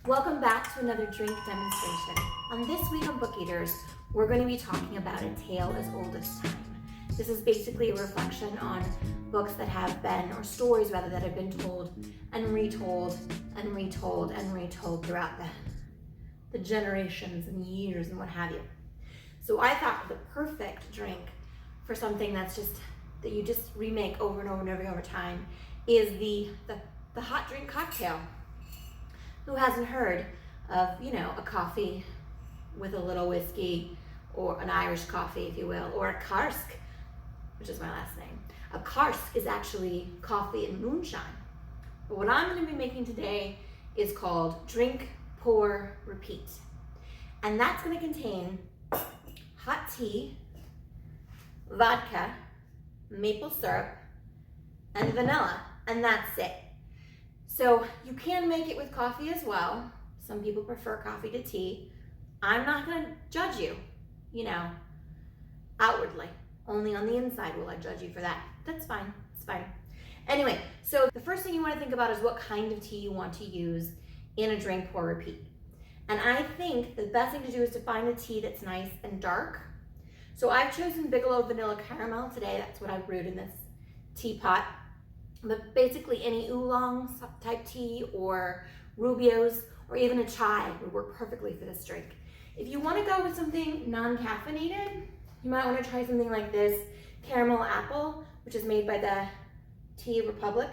Welcome back to another drink demonstration. On this week on Book Eaters, we're going to be talking about A Tale as Old as Time. This is basically a reflection on books that have been, or stories rather, that have been told and retold and retold and retold throughout the generations and years and what have you. So I thought the perfect drink for something that's just, that you just remake over and over and over time is the hot drink cocktail. Who hasn't heard of, a coffee with a little whiskey, or an Irish coffee, if you will, or a karsk, which is my last name. A karsk is actually coffee and moonshine. But what I'm going to be making today is called Drink, Pour, Repeat. And that's going to contain hot tea, vodka, maple syrup, and vanilla, and that's it. So you can make it with coffee as well. Some people prefer coffee to tea. I'm not going to judge you, outwardly. Only on the inside will I judge you for that. That's fine. It's fine. Anyway, so the first thing you want to think about is what kind of tea you want to use in a drink, pour, repeat. And I think the best thing to do is to find a tea that's nice and dark. So I've chosen Bigelow Vanilla Caramel today. That's what I brewed in this teapot. But basically any oolong type tea or Rubio's or even a chai would work perfectly for this drink. If you want to go with something non-caffeinated, you might want to try something like this Caramel Apple, which is made by the Tea Republic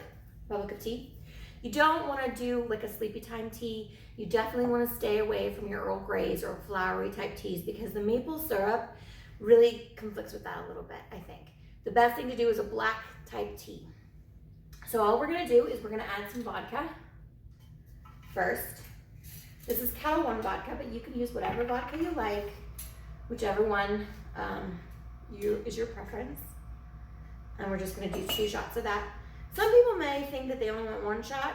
of Tea. You don't want to do like a sleepy time tea. You definitely want to stay away from your Earl Greys or flowery type teas because the maple syrup really conflicts with that a little bit, I think. The best thing to do is a black type tea. So all we're gonna do is we're gonna add some vodka first. This is Ketel One vodka, but you can use whatever vodka you like, whichever one is your preference. And we're just gonna do 2 shots of that. Some people may think that they only want 1 shot,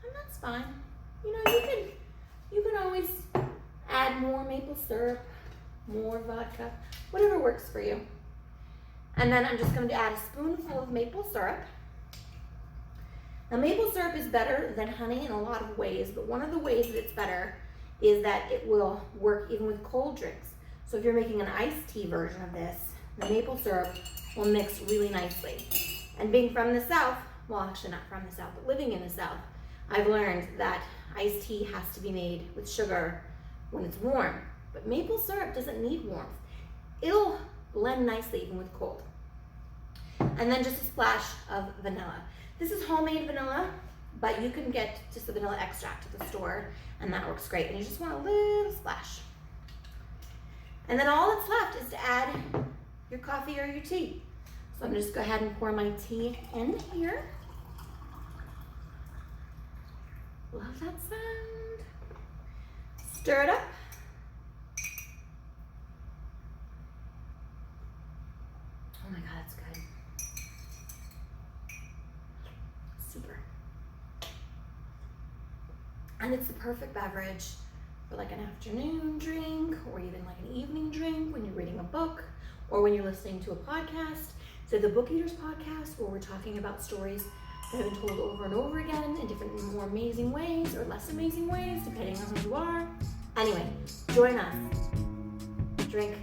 and that's fine. You can always add more maple syrup, more vodka, whatever works for you. And then I'm just going to add a spoonful of maple syrup. Now, maple syrup is better than honey in a lot of ways, but one of the ways that it's better is that it will work even with cold drinks. So if you're making an iced tea version of this, the maple syrup will mix really nicely. And being from the South, well, actually not from the South, but living in the South, I've learned that iced tea has to be made with sugar when it's warm. But maple syrup doesn't need warmth. It'll blend nicely even with cold. And then just a splash of vanilla. This is homemade vanilla, but you can get just the vanilla extract at the store, and that works great. And you just want a little splash. And then all that's left is to add your coffee or your tea. So I'm gonna just go ahead and pour my tea in here. Love that sound. Stir it up. Oh my God, that's good. Super. And it's the perfect beverage for like an afternoon drink or even like an evening drink when you're reading a book or when you're listening to a podcast. So the Book Eaters podcast, where we're talking about stories that have been told over and over again in different, more amazing ways or less amazing ways, depending on who you are. Anyway, join us. Drink.